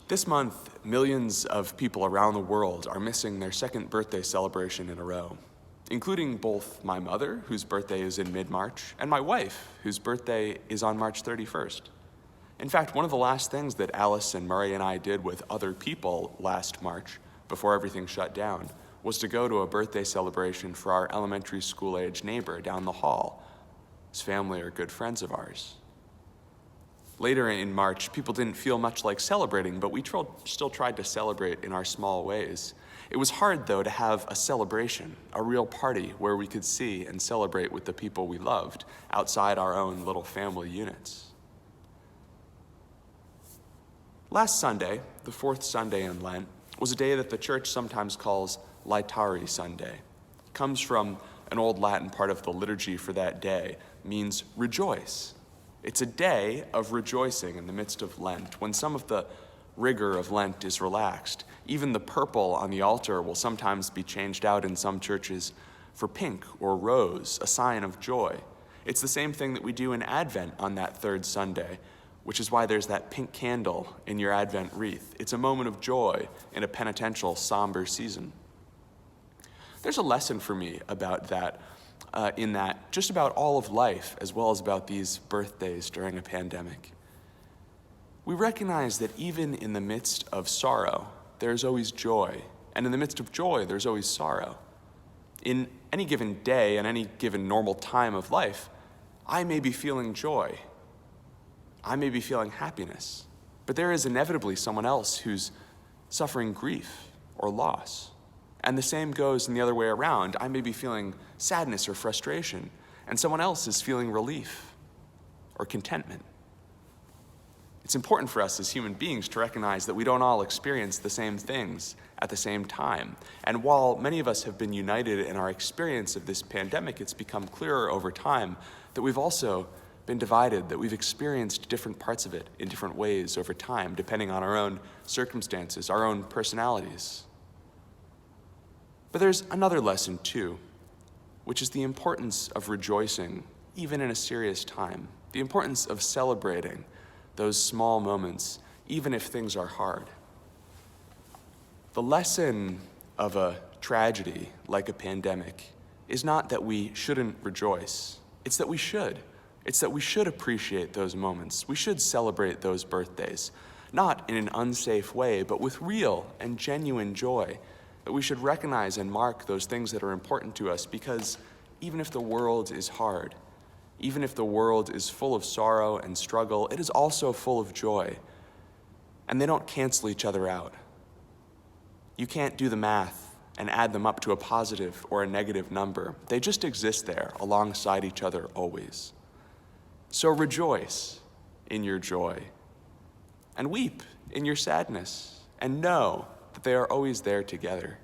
This month, millions of people around the world are missing their second birthday celebration in a row, including both my mother, whose birthday is in mid-March, and my wife, whose birthday is on March 31st. In fact, one of the last things that Alice and Murray and I did with other people last March, before everything shut down, was to go to a birthday celebration for our elementary school-age neighbor down the hall. His family are good friends of ours. Later in March, people didn't feel much like celebrating, but we still tried to celebrate in our small ways. It was hard, though, to have a celebration, a real party where we could see and celebrate with the people we loved outside our own little family units. Last Sunday, the fourth Sunday in Lent, was a day that the church sometimes calls Laitari Sunday. It comes from an old Latin part of the liturgy for that day, means rejoice. It's a day of rejoicing in the midst of Lent, when some of the rigor of Lent is relaxed. Even the purple on the altar will sometimes be changed out in some churches for pink or rose, a sign of joy. It's the same thing that we do in Advent on that third Sunday, which is why there's that pink candle in your Advent wreath. It's a moment of joy in a penitential, somber season. There's a lesson for me about that, in that just about all of life, as well as about these birthdays during a pandemic. We recognize that even in the midst of sorrow, there's always joy, and in the midst of joy, there's always sorrow. In any given day and any given normal time of life, I may be feeling joy. I may be feeling happiness, but there is inevitably someone else who's suffering grief or loss. And the same goes in the other way around. I may be feeling sadness or frustration, and someone else is feeling relief or contentment. It's important for us as human beings to recognize that we don't all experience the same things at the same time. And while many of us have been united in our experience of this pandemic, it's become clearer over time that we've also been divided, that we've experienced different parts of it in different ways over time, depending on our own circumstances, our own personalities. But there's another lesson too, which is the importance of rejoicing even in a serious time, the importance of celebrating those small moments, even if things are hard. The lesson of a tragedy like a pandemic is not that we shouldn't rejoice, it's that we should. It's that we should appreciate those moments. We should celebrate those birthdays, not in an unsafe way, but with real and genuine joy. That we should recognize and mark those things that are important to us, because even if the world is hard, even if the world is full of sorrow and struggle, it is also full of joy. And they don't cancel each other out. You can't do the math and add them up to a positive or a negative number. They just exist there alongside each other always. So rejoice in your joy, and weep in your sadness, and know that they are always there together.